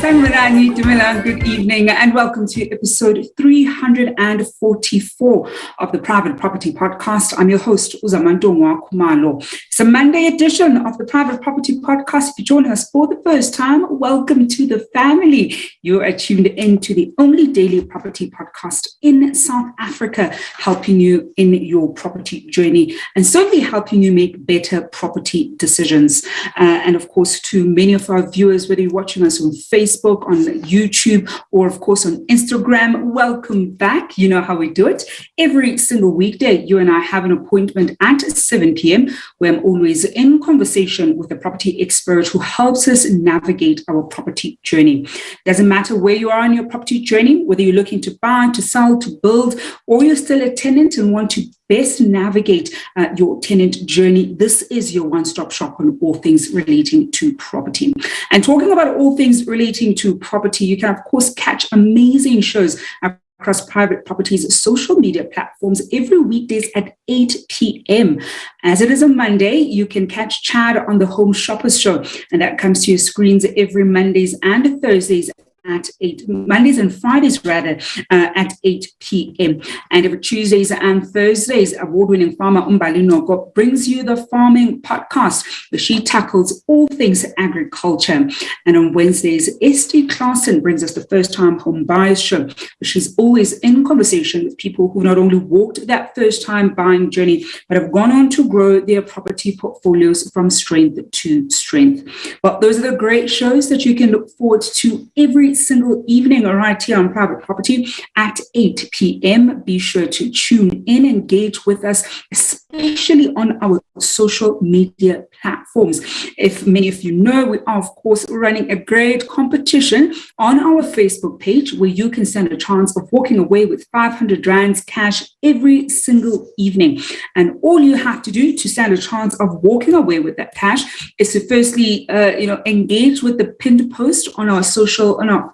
Sanibonani, Dumelang, good evening, and welcome to episode 344 of the Private Property Podcast. I'm your host, Uzamantongwa Khumalo. It's a Monday edition of the Private Property Podcast. If you join us for the first time, welcome to the family. You are tuned into the only daily property podcast in South Africa, helping you in your property journey and certainly helping you make better property decisions. And of course, to many of our viewers, whether you're watching us on Facebook, on YouTube, or of course on Instagram, welcome back. You know how we do it. Every single weekday, you and I have an appointment at 7 p.m. where I'm always in conversation with a property expert who helps us navigate our property journey. Doesn't matter where you are on your property journey, whether you're looking to buy, to sell, to build, or you're still a tenant and want to best navigate your tenant journey, this is your one-stop shop on all things relating to property. And talking about all things relating to property, you can, of course, catch amazing shows across Private Property's social media platforms every weekdays at 8 p.m. As it is a Monday, you can catch Chad on the Home Shoppers Show, and that comes to your screens every Mondays and Thursdays at 8, Mondays and Fridays rather, at 8 p.m. And every Tuesdays and Thursdays, award-winning farmer Umbali Noko brings you the Farming Podcast, where she tackles all things agriculture. And on Wednesdays, Esty Claassen brings us the First-Time Home Buyers Show, where she's always in conversation with people who not only walked that first-time buying journey, but have gone on to grow their property portfolios from strength to strength. Well, those are the great shows that you can look forward to every single evening right here on Private Property at 8 p.m. Be sure to tune in, engage with us, especially on our social media platforms. If many of you know, we are, of course, running a great competition on our Facebook page where you can stand a chance of walking away with 500 rands cash every single evening. And all you have to do to stand a chance of walking away with that cash is to firstly, engage with the pinned post on our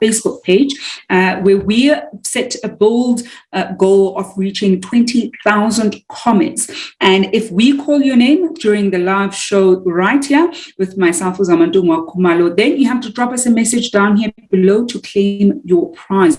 Facebook page, where we set a bold goal of reaching 20,000 comments. And if we call your name during the live show right here with myself, Uzamantongwa Khumalo, then you have to drop us a message down here below to claim your prize.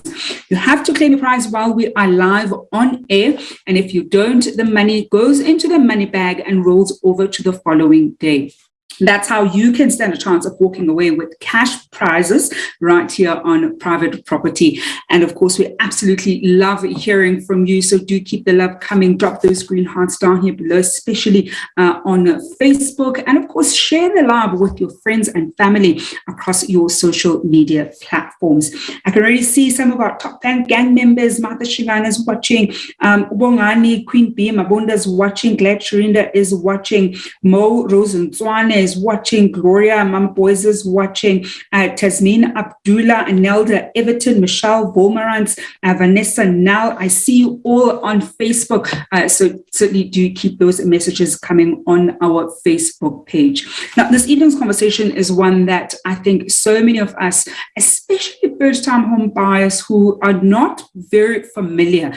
You have to claim your prize while we are live on air. And if you don't, the money goes into the money bag and rolls over to the following day. That's how you can stand a chance of walking away with cash prizes right here on Private Property. And of course, we absolutely love hearing from you. So do keep the love coming. Drop those green hearts down here below, especially on Facebook. And of course, share the love with your friends and family across your social media platforms. I can already see some of our top gang members. Martha Shilana is watching. Bongani, Queen B, Mabonda's watching. Glad Sharinda is watching. Mo Rosentswane is watching. Gloria Mama Boys is watching. Tasmin Abdullah, Anelda Everton, Michelle Vomarans, Vanessa Nal. I see you all on Facebook. So certainly do keep those messages coming on our Facebook page. Now, this evening's conversation is one that I think so many of us, especially first-time home buyers who are not very familiar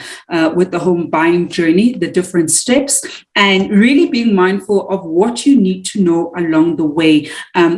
with the home buying journey, the different steps, and really being mindful of what you need to know along the way.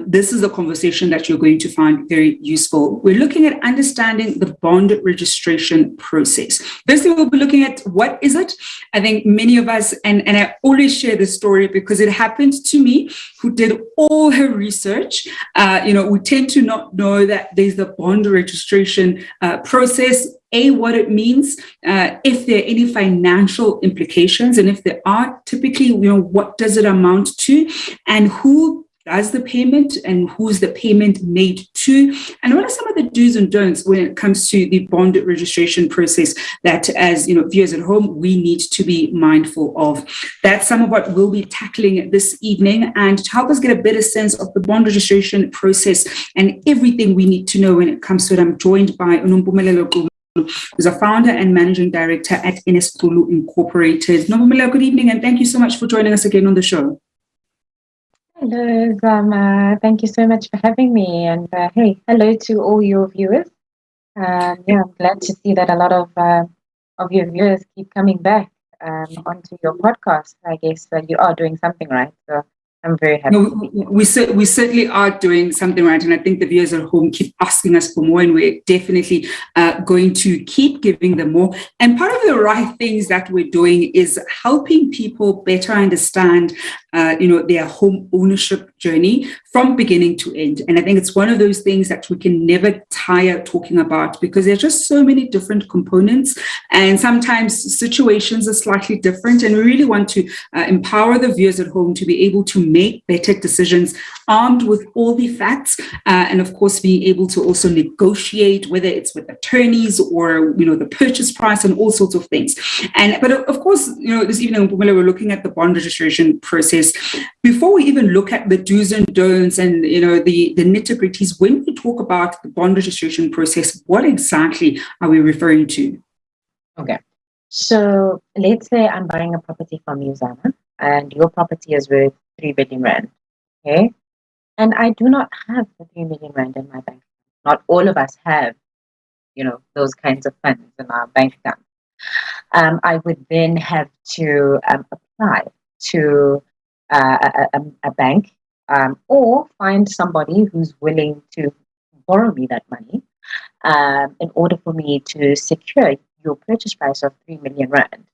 This is a conversation that you're going to find very useful. We're looking at understanding the bond registration process. Firstly, we'll be looking at what is it. I think many of us, and I always share this story because it happened to me, who did all her research. We tend to not know that there's the bond registration process. What it means, if there are any financial implications, and if there are, typically, what does it amount to, and who does the payment and who's the payment made to, and what are some of the do's and don'ts when it comes to the bond registration process that, as viewers at home, we need to be mindful of. That's some of what we'll be tackling this evening, and to help us get a better sense of the bond registration process and everything we need to know when it comes to it, I'm joined by Nompumelelo Xulu, who's a founder and managing director at NS Xulu Incorporated. Nompumelelo, good evening, and thank you so much for joining us again on the show. Hello, Zama. Thank you so much for having me. And hey, hello to all your viewers. I'm glad to see that a lot of your viewers keep coming back onto your podcast. I guess that you are doing something right. So I'm very happy. No, we certainly are doing something right. And I think the viewers at home keep asking us for more, and we're definitely going to keep giving them more. And part of the right things that we're doing is helping people better understand, their home ownership journey from beginning to end. And I think it's one of those things that we can never tire talking about, because there's just so many different components, and sometimes situations are slightly different. And we really want to empower the viewers at home to be able to make better decisions armed with all the facts, and of course being able to also negotiate, whether it's with attorneys or the purchase price and all sorts of things. But of course, this evening we're looking at the bond registration process. Before we even look at the do's and don'ts and the nitty-gritties, when we talk about the bond registration process, what exactly are we referring to? Okay, so let's say I'm buying a property from you, Zama, and your property is worth 3 billion rand. Okay, and I do not have the 3 million rand in my bank. Not all of us have, those kinds of funds in our bank account. I would then have to apply to a bank, or find somebody who's willing to borrow me that money, in order for me to secure your purchase price of 3 million rand.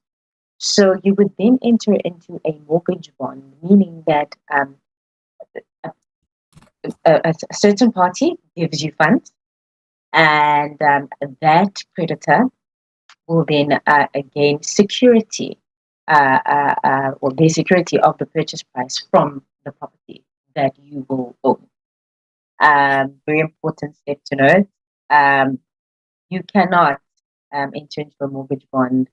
So you would then enter into a mortgage bond, meaning that a certain party gives you funds, and that creditor will then gain security, or the security of the purchase price from the property that you will own. Very important step to note. You cannot enter into a mortgage bond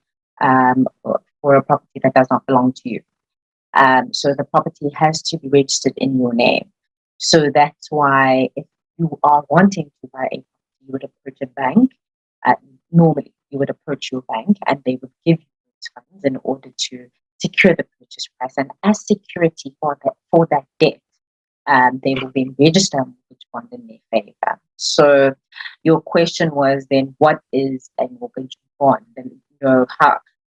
for a property that does not belong to you. So the property has to be registered in your name. So that's why if you are wanting to buy a property, you would approach a bank. Normally, you would approach your bank and they would give you those funds in order to secure the purchase price. And as security for that debt, they will then register a mortgage bond in their favor. So your question was then, what is a mortgage bond? And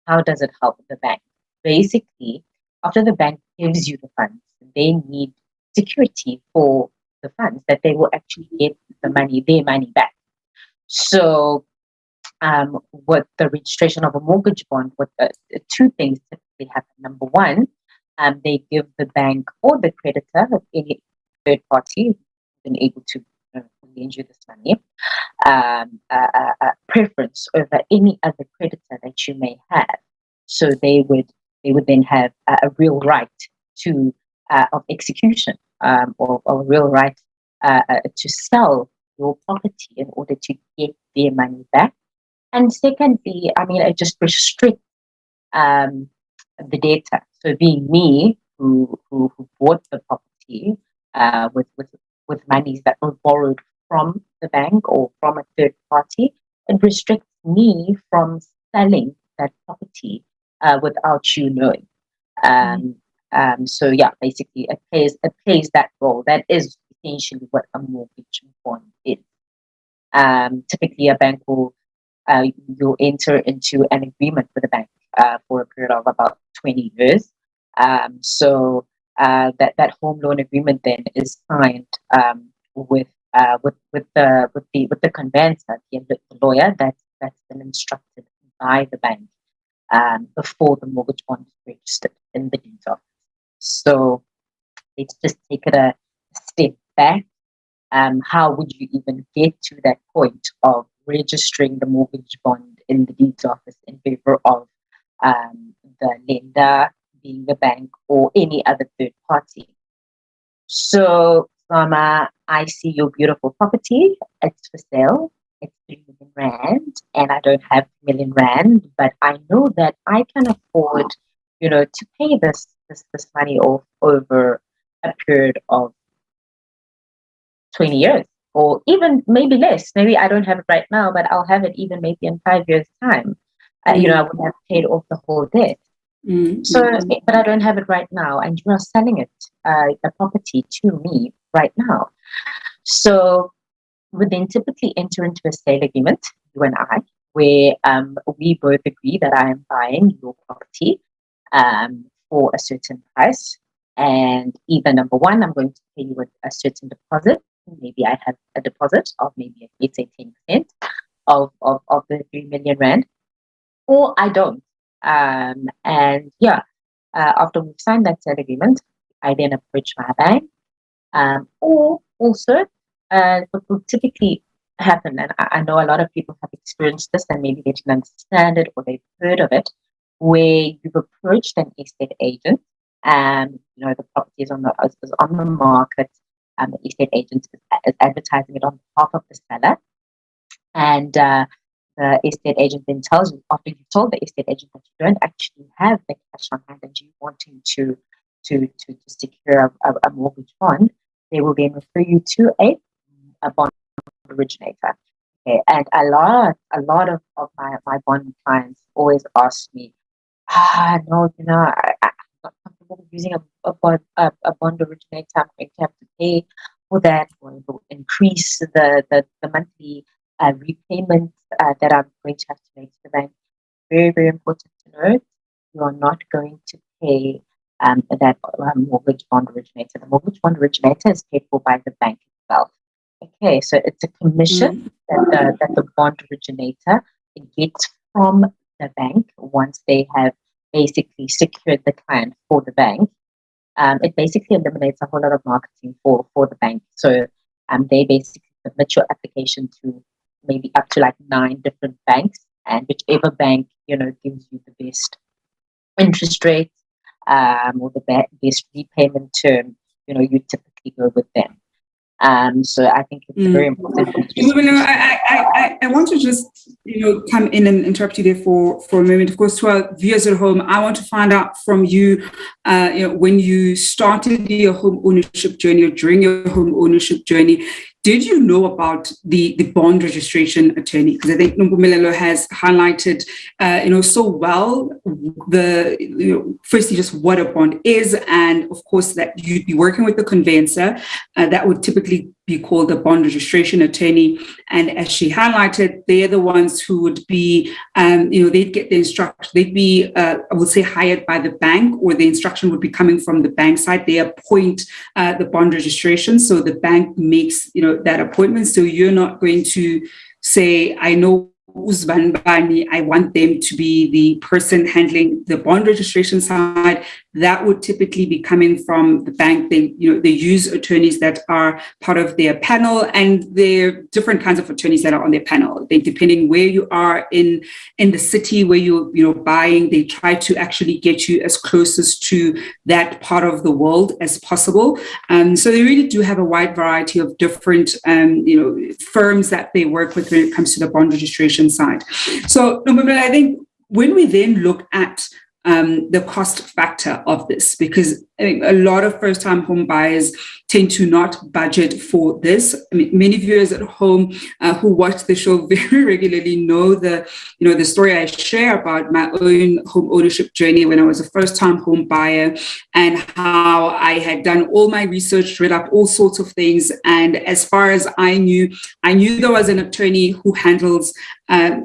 how does it help the bank? Basically, after the bank gives you the funds, they need security for the funds, that they will actually get their money back. So with the registration of a mortgage bond, two things typically happen. Number one, they give the bank or the creditor, any third party been able to lend you this money, a preference over any other creditor that you may have. So they would then have a real right to of execution, or a real right to sell your property in order to get their money back. And secondly, it just restricts the debtor. So being me, who bought the property with monies that were borrowed from the bank or from a third party, it restricts me from selling that property without you knowing. So yeah, basically it plays that role. That is essentially what a mortgage bond is. Typically, a bank will you'll enter into an agreement with a bank for a period of about 20 years. So that home loan agreement then is signed with the conveyancer, the lawyer that's been instructed by the bank before the mortgage bond is registered in the deeds office. So let's just take it a step back. How would you even get to that point of registering the mortgage bond in the deeds office in favor of the lender, being the bank, or any other third party? So, Mama, I see your beautiful property. It's for sale. It's 3 million rand, and I don't have 3 million rand, but I know that I can afford, to pay this money off over a period of 20 years, or even maybe less. Maybe I don't have it right now, but I'll have it even maybe in 5 years' time. I would have paid off the whole debt. So, but I don't have it right now, and you are selling it, the property, to me right now. So we then typically enter into a sale agreement, you and I, where we both agree that I am buying your property for a certain price. And either number one, I'm going to pay you a certain deposit. Maybe I have a deposit of maybe, let's say, 10% of the 3 million rand, or I don't. And yeah, after we've signed that sale agreement, I then approach my bank. Or also, what will typically happen, and I know a lot of people have experienced this and maybe they didn't understand it or they've heard of it, where you've approached an estate agent and the property is on the market, and the estate agent is advertising it on behalf of the seller, and the estate agent then tells you, after you've told the estate agent that you don't actually have the cash on hand and you're wanting to secure a mortgage bond, they will then refer you to a bond originator. Okay, and a lot of my bond clients always ask me, no, I'm not comfortable using a bond originator. I'm going to have to pay for that, or it will increase the monthly repayment that I'm going to have to make to the bank. Very, very important to note, you are not going to pay that mortgage bond originator. The mortgage bond originator is paid for by the bank itself. Okay, so it's a commission that the bond originator gets from the bank once they have basically secured the client for the bank. It basically eliminates a whole lot of marketing for the bank. So they basically submit your application to maybe up to like 9 different banks, and whichever bank gives you the best interest rate or the best repayment term, you typically go with them. So I think it's very important. I want to just come in and interrupt you there for a moment. Of course, to our viewers at home, I want to find out from you, when you started your home ownership journey or during your home ownership journey, did you know about the bond registration attorney? Because I think Nompumelelo has highlighted, so well firstly just what a bond is, and of course that you'd be working with the conveyancer that would typically be called a bond registration attorney. And as she highlighted, they're the ones who would be, they'd get the instruction. They'd be, I would say, hired by the bank, or the instruction would be coming from the bank side. They appoint the bond registration, so the bank makes that appointment. So you're not going to say, I know Uzban Bani, I want them to be the person handling the bond registration side. That would typically be coming from the bank. They use attorneys that are part of their panel, and there are different kinds of attorneys that are on their panel. Depending where you are in the city where you're buying, they try to actually get you as closest to that part of the world as possible. So they really do have a wide variety of different firms that they work with when it comes to the bond registration side. So I think when we then look at the cost factor of this, because I think a lot of first-time home buyers tend to not budget for this. I mean, many viewers at home who watch the show very regularly know the story I share about my own home ownership journey when I was a first-time home buyer, and how I had done all my research, read up all sorts of things, and as far as I knew there was an attorney who handles,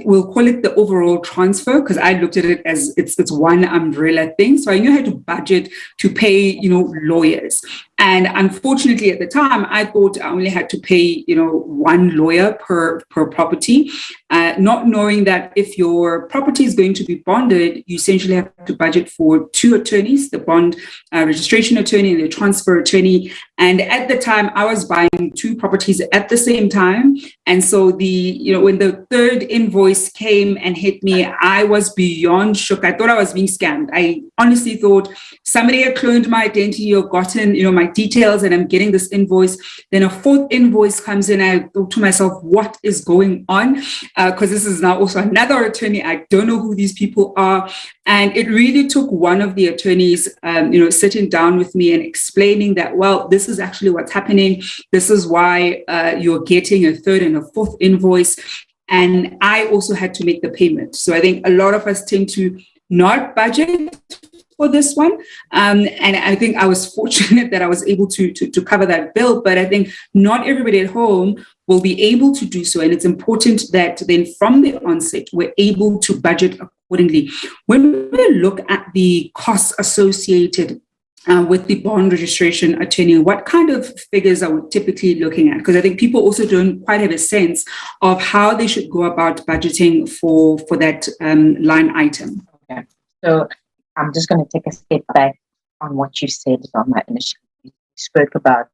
we'll call it the overall transfer, because I looked at it as it's one umbrella thing. So I knew I had to budget to pay lawyers. And unfortunately, at the time, I thought I only had to pay, one lawyer per property, not knowing that if your property is going to be bonded, you essentially have to budget for 2 attorneys, the bond registration attorney and the transfer attorney. And at the time, I was buying 2 properties at the same time. And so when the 3rd invoice came and hit me, I was beyond shook. I thought I was being scammed. I honestly thought somebody had cloned my identity or gotten, my details, and I'm getting this invoice. Then a 4th invoice comes in. I thought to myself, what is going on? Because this is now also another attorney. I don't know who these people are. And it really took one of the attorneys, sitting down with me and explaining that, well, this is actually what's happening. This is why you're getting a 3rd and a 4th invoice. And I also had to make the payment. So I think a lot of us tend to not budget for this one. And I think I was fortunate that I was able to cover that bill, but I think not everybody at home will be able to do so. And it's important that then from the onset, we're able to budget accordingly. When we look at the costs associated with the bond registration attorney, what kind of figures are we typically looking at? Because I think people also don't quite have a sense of how they should go about budgeting for that line item. Okay. So I'm just going to take a step back on what you said on my initial. You spoke about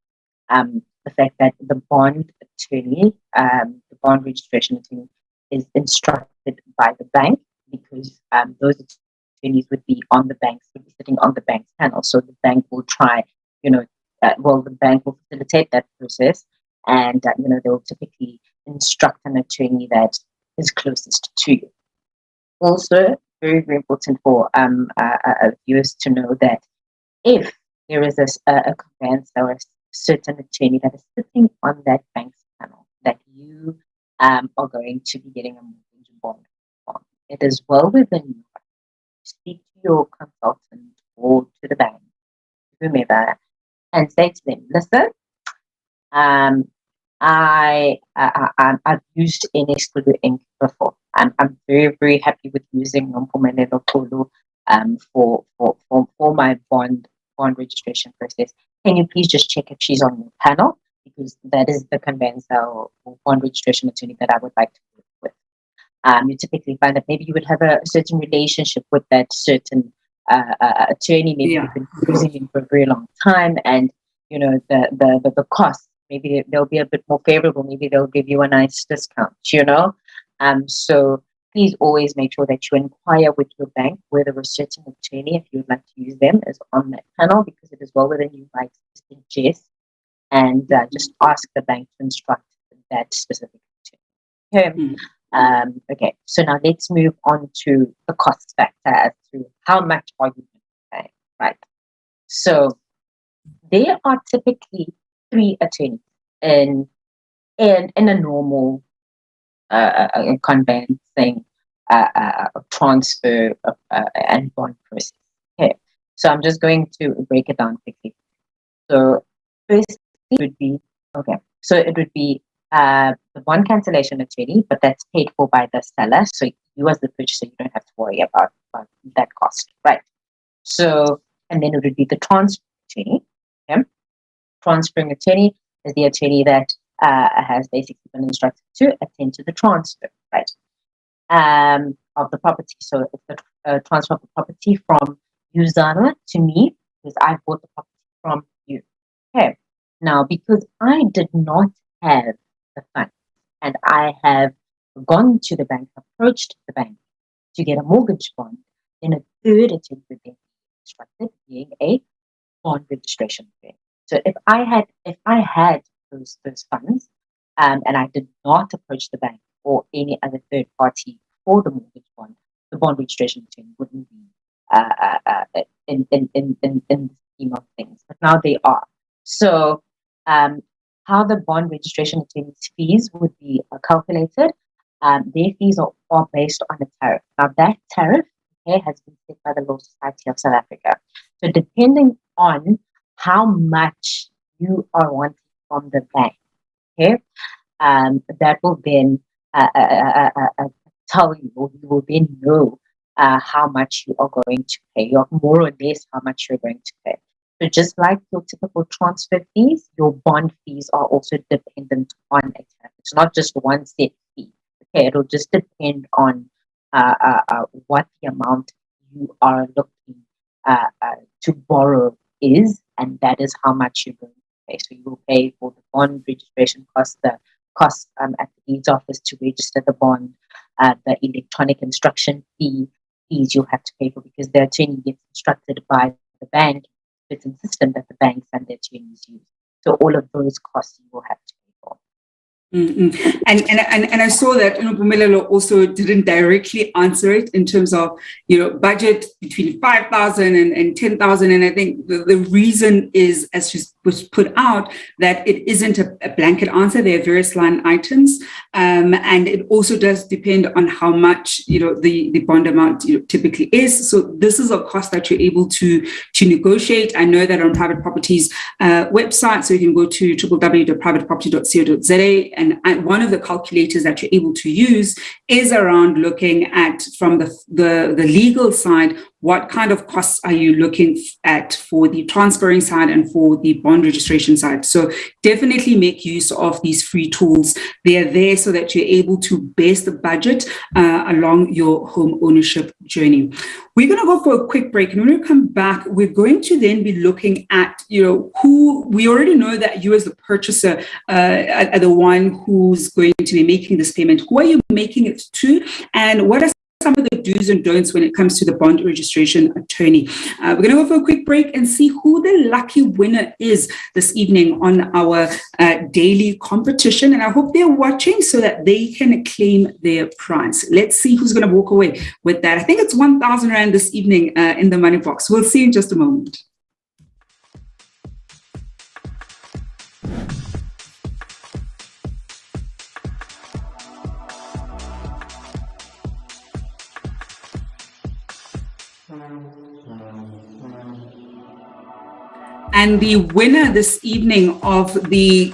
the fact that the bond attorney, the bond registration attorney, is instructed by the bank because those attorneys would be sitting on the bank's panel. So the bank will try, the bank will facilitate that process, and they'll typically instruct an attorney that is closest to you. Also, very, very important for viewers to know that if there is a conveyance or a certain attorney that is sitting on that bank's panel that you are going to be getting a mortgage bond on, it is well within you to speak to your consultant or to the bank, whomever, and say to them, listen, I've used NS Xulu Inc before. I'm very, very happy with using Nompumelelo Xulu for my bond registration process. Can you please just check if she's on your panel? Because that is the conveyancer or bond registration attorney that I would like to work with. You typically find that maybe you would have a certain relationship with that certain attorney. Maybe you've been using him for a very long time, and the cost, maybe they'll be a bit more favorable. Maybe they'll give you a nice discount. So please always make sure that you inquire with your bank whether a certain attorney, if you would like to use them, is on that panel, because it is well within you by suggest, and just ask the bank to instruct that specific attorney. Okay, so now let's move on to the cost factor as to how much are you going to pay, right? So there are typically 3 attorneys in a normal conveyancing transfer and bond process. Okay, so I'm just going to break it down quickly. So first it would be the bond cancellation attorney, but that's paid for by the seller. So you as the purchaser, you don't have to worry about that cost, right? So, and then it would be the transfer attorney. Okay? Transferring attorney is the attorney that has basically been instructed to attend to the transfer, right, of the property. So it's the transfer of the property from you, Zana, to me, because I bought the property from you. Okay. Now, because I did not have the funds, and I have gone to the bank, approached the bank to get a mortgage bond, then a third attorney would be instructed, being a bond registration attorney. So if I had those funds, and I did not approach the bank or any other third party for the mortgage bond, the bond registration attorney wouldn't be in the scheme of things. But now they are. So how the bond registration attorney's fees would be calculated, their fees are based on a tariff. Now that tariff has been set by the Law Society of South Africa. So depending on how much you are wanting from the bank, that will then tell you, or you will then know how much you are going to pay, or more or less how much you're going to pay. So just like your typical transfer fees, your bond fees are also dependent on a tariff. It's not just one set fee. Okay, it'll just depend on what the amount you are looking to borrow is, and that is how much you're going to pay. So you will pay for the bond registration costs, the costs at the deeds office to register the bond, the electronic instruction fees you'll have to pay for, because the attorney gets instructed by the bank, written system that the banks and the attorneys use. So all of those costs you will have to pay for. Mm-hmm. And I saw that Nompumelelo also didn't directly answer it in terms of budget between 5,000 and 10,000, and I think the reason is, as she was put out, that it isn't a blanket answer. There are various line items, and it also does depend on how much the bond amount typically is. So this is a cost that you're able to negotiate. I know that on Private Property's website, so you can go to www.privateproperty.co.za. And one of the calculators that you're able to use is around looking at, from the legal side, what kind of costs are you looking at for the transferring side and for the bond registration side. So definitely make use of these free tools. They are there so that you're able to base the budget along your home ownership journey. We're going to go for a quick break, and when we come back, we're going to then be looking at, who we already know that you as the purchaser are the one who's going to be making this payment. Who are you making it to, and what are some of the do's and don'ts when it comes to the bond registration attorney? We're going to go for a quick break and see who the lucky winner is this evening on our daily competition. And I hope they're watching so that they can claim their prize. Let's see who's going to walk away with that. I think it's 1,000 Rand this evening in the money box. We'll see in just a moment. And the winner this evening of the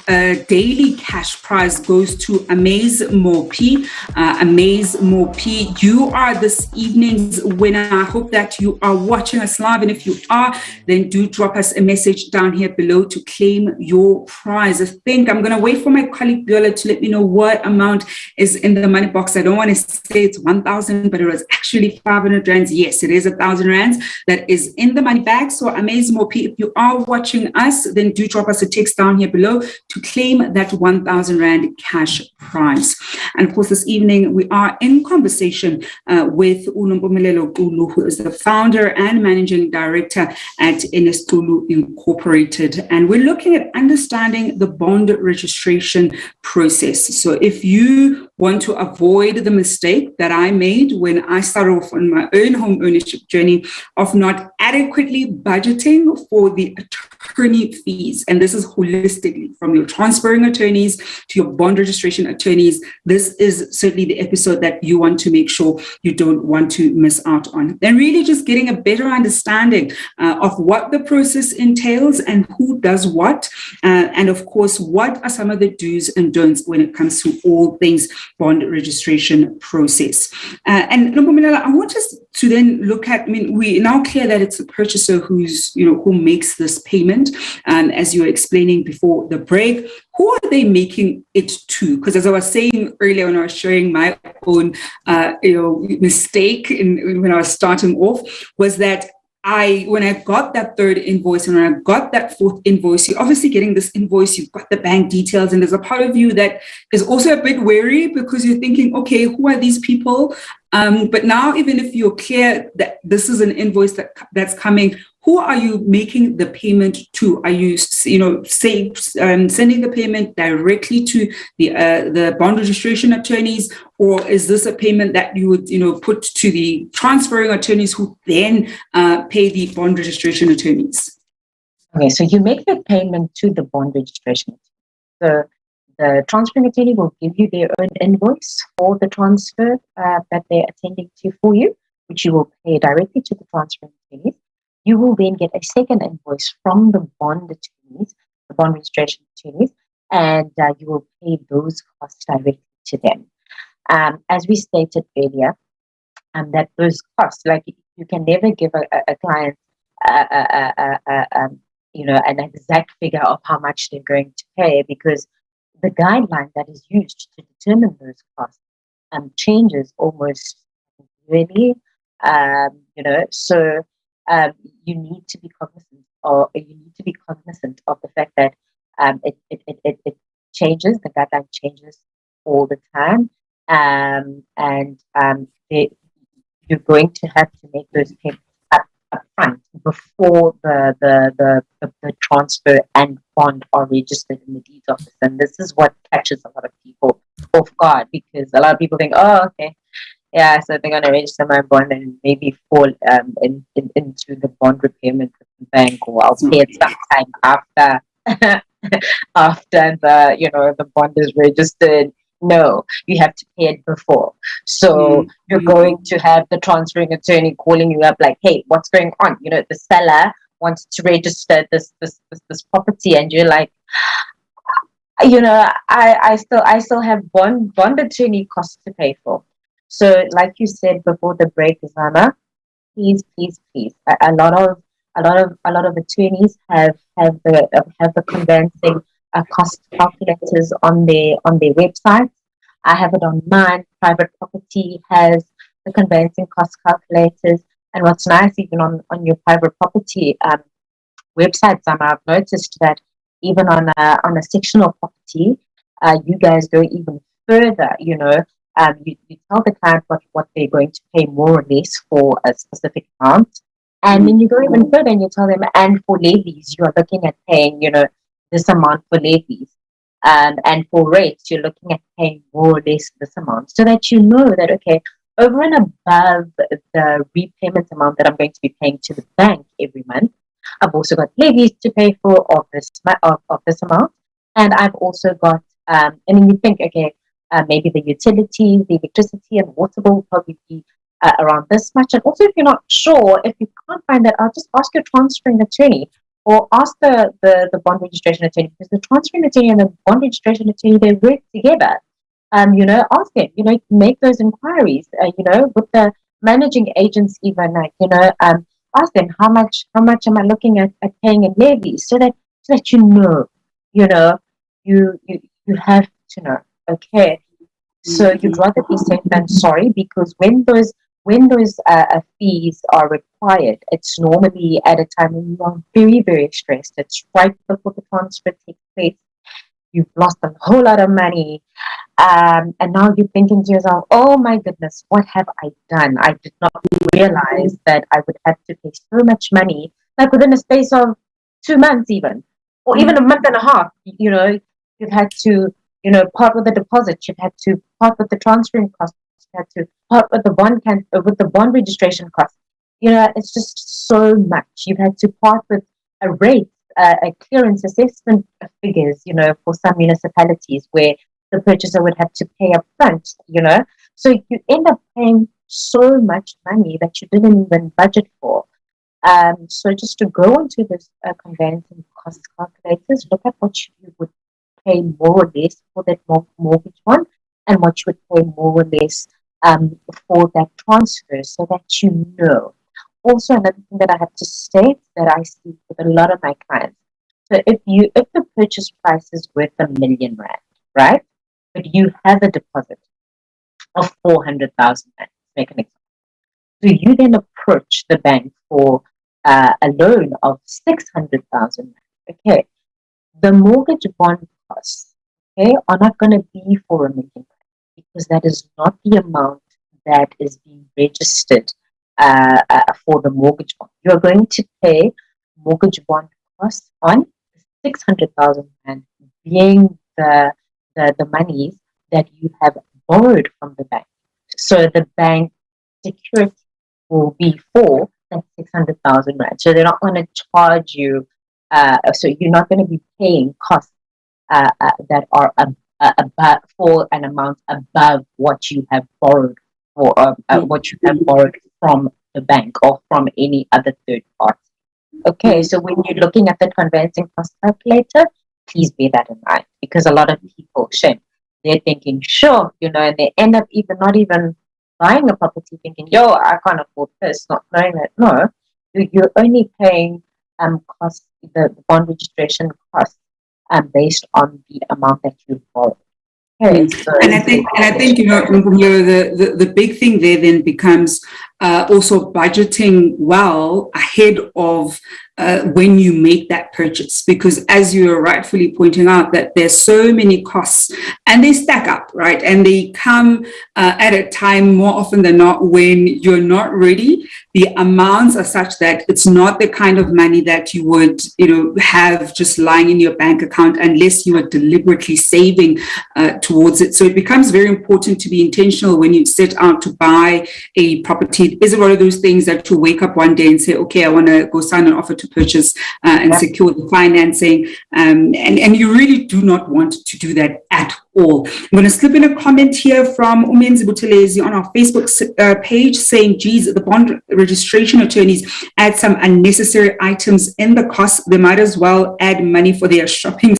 daily cash prize goes to Amaze Mopi. Amaze Mopi, you are this evening's winner. I hope that you are watching us live. And if you are, then do drop us a message down here below to claim your prize. I think I'm going to wait for my colleague Biola to let me know what amount is in the money box. I don't want to say it's 1,000, but it was actually 500 Rands. Yes, it is 1,000 Rands that is in the money bag. So Amaze Mopi, if you are watching us, then do drop us a text down here below to claim that 1,000 Rand cash prize. And of course, this evening we are in conversation with Nompumelelo Xulu, who is the founder and managing director at NS Xulu Incorporated. And we're looking at understanding the bond registration process. So if you want to avoid the mistake that I made when I started off on my own home ownership journey of not adequately budgeting for the attorney fees, and this is holistically from your transferring attorneys to your bond registration attorneys, this is certainly the episode that you want to make sure you don't want to miss out on. And really just getting a better understanding of what the process entails and who does what, and of course, what are some of the do's and don'ts when it comes to all things bond registration process. And Nompumelelo, I want us to then look at, we're now clear that it's the purchaser who's, who makes this payment. As you were explaining before the break, who are they making it to? Because as I was saying earlier when I was sharing my own, mistake when I was starting off, was that when I got that third invoice and when I got that fourth invoice, you're obviously getting this invoice, you've got the bank details, and there's a part of you that is also a bit wary because you're thinking, okay, who are these people? But now, even if you're clear that this is an invoice that's coming, who are you making the payment to? Are you, sending the payment directly to the bond registration attorneys, or is this a payment that you would, put to the transferring attorneys who then pay the bond registration attorneys? Okay, so you make the payment to the bond registration. So the transferring attorney will give you their own invoice for the transfer that they're attending to for you, which you will pay directly to the transferring attorneys. You will then get a second invoice from the bond attorneys, the bond registration attorneys, and you will pay those costs directly to them. As we stated earlier, that those costs, like you can never give a client, an exact figure of how much they're going to pay, because the guideline that is used to determine those costs changes almost really. So you need to be cognizant, of the fact that it changes. The guideline changes all the time, you're going to have to make those payments up front before the transfer and bond are registered in the deeds office. And this is what catches a lot of people off guard, because a lot of people think, oh, okay, yeah, so they're going to register my bond and maybe fall into the bond repayment with the bank, or I'll pay it sometime after after the bond is registered. No, you have to pay it before. So you're going to have the transferring attorney calling you up like, hey, what's going on? The seller wants to register this property, and you're like, I still have bond attorney costs to pay for. So like you said before the break, Zana, please, please, please. A lot of attorneys have the conveyancing cost calculators on their website. I have it on mine. Private property has the conveyancing cost calculators. And what's nice, even on your private property websites, I've noticed that even on a sectional property, you guys go even further. You tell the client what they're going to pay more or less for a specific amount. And then you go even further and you tell them, and for levies, you are looking at paying, this amount for levies. And for rates, you're looking at paying more or less this amount, so that you know that, okay, over and above the repayment amount that I'm going to be paying to the bank every month, I've also got levies to pay for of this amount. And I've also got, and then you think, okay, maybe the utilities, the electricity and water will probably be around this much. And also, if you're not sure, if you can't find that, I'll just ask your transferring attorney or ask the bond registration attorney, because the transferring attorney and the bond registration attorney, they work together. Ask them, make those inquiries, with the managing agents, even, ask them how much am I looking at paying in levies, so that you have to know. Okay. So you'd rather be safe than sorry, because when those fees are required, it's normally at a time when you are very, very stressed. It's right before the transfer takes place. You've lost a whole lot of money. And now you're thinking to yourself, oh my goodness, what have I done? I did not realize that I would have to pay so much money, like within a space of 2 months even, or even a month and a half. You've had to, part with the deposit. You've had to part with the transferring costs. You've had to part with the bond registration costs. It's just so much. You've had to part with a rate, a clearance assessment figures, for some municipalities where the purchaser would have to pay up front, So you end up paying so much money that you didn't even budget for. So just to go into this conveyancing cost calculators, look at what you would pay more or less for that mortgage one, and what you would pay more or less for that transfer, so that you know. Also, another thing that I have to state that I see with a lot of my clients. So if the purchase price is worth R1,000,000, right? But you have a deposit of 400,000 rand, make an example. So you then approach the bank for a loan of 600,000 rand. Okay, the mortgage bond costs, are not going to be for R1,000,000, because that is not the amount that is being registered for the mortgage bond. You're going to pay mortgage bond costs on 600,000 rand, being the monies that you have borrowed from the bank. So the bank security will be for that 600,000 rand. So they're not going to charge you. So you're not going to be paying costs that are above, for an amount above what you have borrowed, or what you have borrowed from the bank or from any other third party. Okay, so when you're looking at the conveyancing cost calculator, please bear that in mind, because a lot of people, they're thinking, sure, and they end up not even buying a property thinking, I can't afford this, not knowing that, no, you're only paying costs, the bond registration costs, based on the amount that you've borrowed. Okay, so and I think the big thing there then becomes also budgeting well ahead of when you make that purchase, because as you are rightfully pointing out, that there's so many costs and they stack up, right? And they come at a time more often than not when you're not ready. The amounts are such that it's not the kind of money that you would, have just lying in your bank account unless you are deliberately saving towards it. So it becomes very important to be intentional when you set out to buy a property. Is it one of those things that you wake up one day and say, okay, I want to go sign an offer to purchase and secure the financing, and you really do not want to do that at all. I'm going to slip in a comment here from Umenzi Butelezi on our Facebook page saying, geez, the bond registration attorneys add some unnecessary items in the cost. They might as well add money for their shopping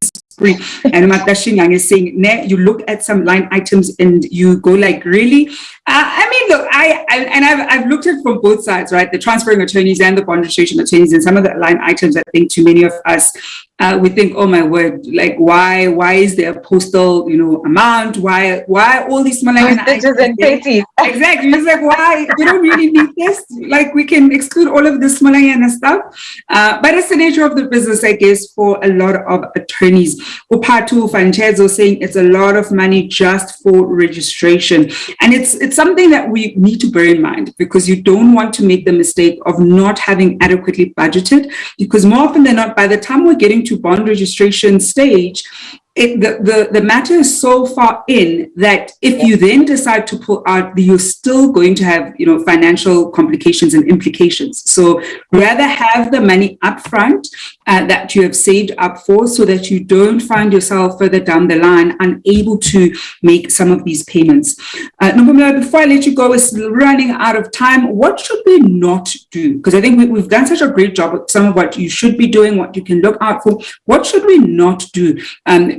spree free. And Matashing is saying, you look at some line items and you go like, really? I mean, look, I've looked at it from both sides, right? The transferring attorneys and the bond registration attorneys, and some of the line items, I think too many of us, we think, oh my word, like why is there a postal, amount? Why all these small line items? Exactly. It's like, why? We don't really need this. Like, we can exclude all of this small line stuff. But it's the nature of the business, I guess, for a lot of attorneys. Upatu Fanchezo saying it's a lot of money just for registration. And it's something that we need to bear in mind, because you don't want to make the mistake of not having adequately budgeted, because more often than not, by the time we're getting to bond registration stage, the matter is so far in that if you then decide to pull out, you're still going to have financial complications and implications. So rather have the money up front that you have saved up for, so that you don't find yourself further down the line unable to make some of these payments. Nompumelelo, before I let you go, it's running out of time. What should we not do? Because I think we've done such a great job with some of what you should be doing, what you can look out for. What should we not do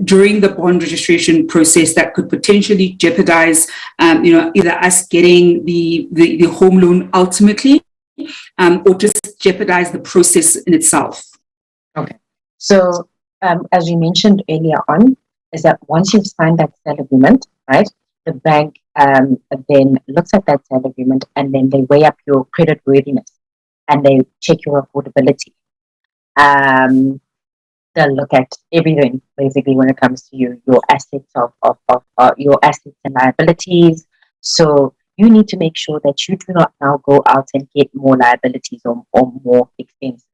during the bond registration process that could potentially jeopardize, either us getting the home loan ultimately, or just jeopardize the process in itself? Okay. So, as you mentioned earlier on, is that once you've signed that sale agreement, right, the bank then looks at that sale agreement, and then they weigh up your credit worthiness, and they check your affordability. They'll look at everything basically when it comes to your assets of your assets and liabilities. So you need to make sure that you do not now go out and get more liabilities or more expenses.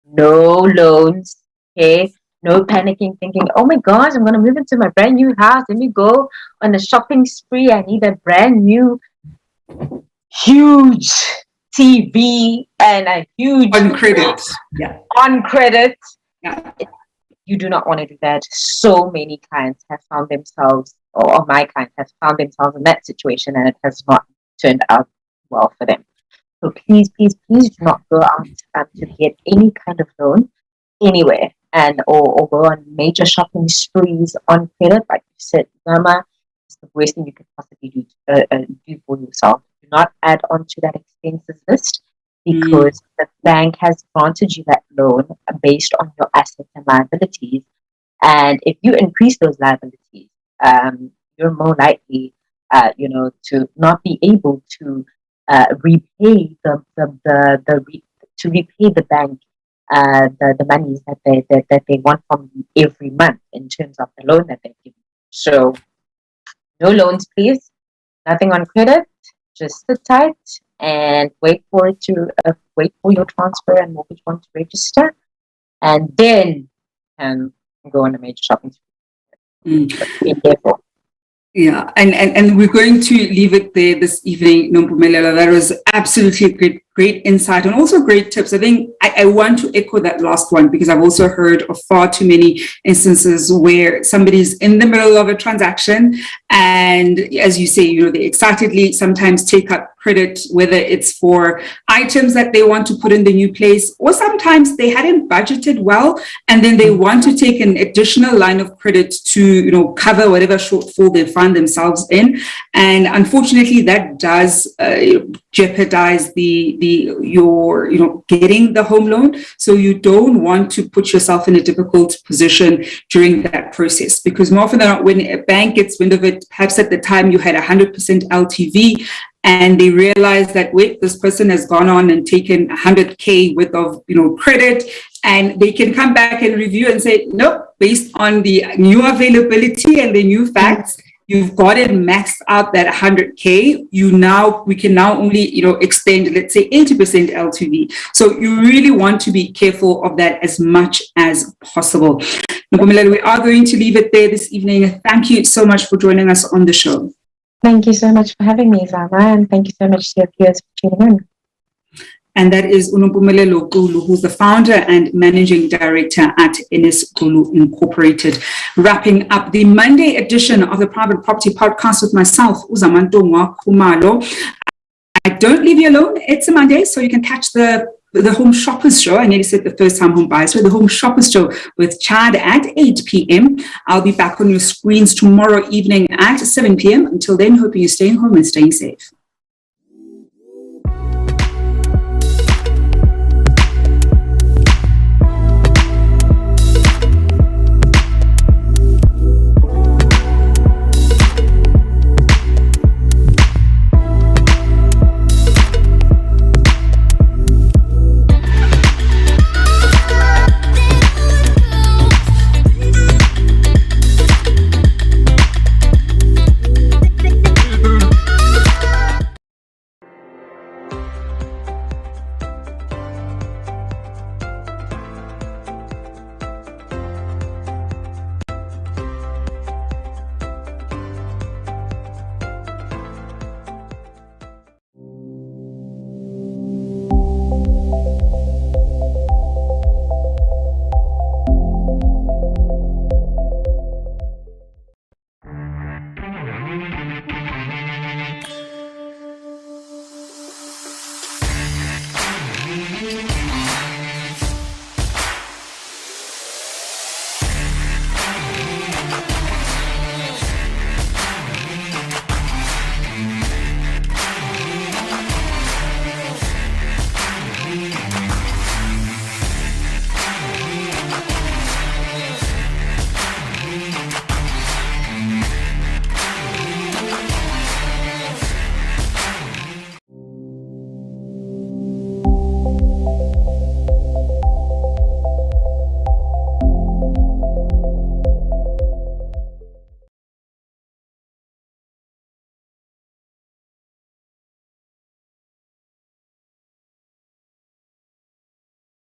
No loans, okay? No panicking, thinking, oh my gosh, I'm going to move into my brand new house. Let me go on a shopping spree. I need a brand new, huge TV and a huge... On credit. Yeah. On credit. Yeah. You do not want to do that. So many clients have found themselves, or my clients have found themselves in that situation, and it has not turned out well for them. So please do not go out to get any kind of loan anywhere, and or go on major shopping sprees on credit. Like you said, Mama, it's the worst thing you could possibly do for yourself. Do not add on to that expenses list, because the bank has granted you that loan based on your assets and liabilities. And if you increase those liabilities, you're more likely, to not be able to repay the bank the monies that they want from you every month in terms of the loan that they've given. So no loans, please. Nothing on credit. Just sit tight and wait for your transfer and mortgage bond to register, and then go on a major shopping spree. Be careful. Yeah, and we're going to leave it there this evening, Nompumelelo. That was absolutely great insight and also great tips. I think I want to echo that last one, because I've also heard of far too many instances where somebody's in the middle of a transaction, and as you say, they excitedly sometimes take up credit, whether it's for items that they want to put in the new place, or sometimes they hadn't budgeted well, and then they want to take an additional line of credit to cover whatever shortfall they find themselves in. And unfortunately, that does jeopardize your getting the home loan. So you don't want to put yourself in a difficult position during that process, because more often than not, when a bank gets wind of it, perhaps at the time you had 100% LTV, and they realize that, wait, this person has gone on and taken 100K worth of credit, and they can come back and review and say, nope, based on the new availability and the new facts, you've got it maxed out that 100K. We can now only extend, let's say, 80% LTV. So you really want to be careful of that as much as possible. Nompumelelo, we are going to leave it there this evening. Thank you so much for joining us on the show. Thank you so much for having me, Zama, and thank you so much to your peers for tuning in. And that is Nompumelelo Xulu, who's the founder and managing director at NS Xulu Incorporated. Wrapping up the Monday edition of the Private Property Podcast with myself, Khumalo. I don't leave you alone. It's a Monday, so you can catch the the Home Shoppers Show. I nearly said the first time home buyers show, the Home Shoppers Show with Chad at 8 p.m. I'll be back on your screens tomorrow evening at 7 p.m. Until then, hoping you're staying home and staying safe.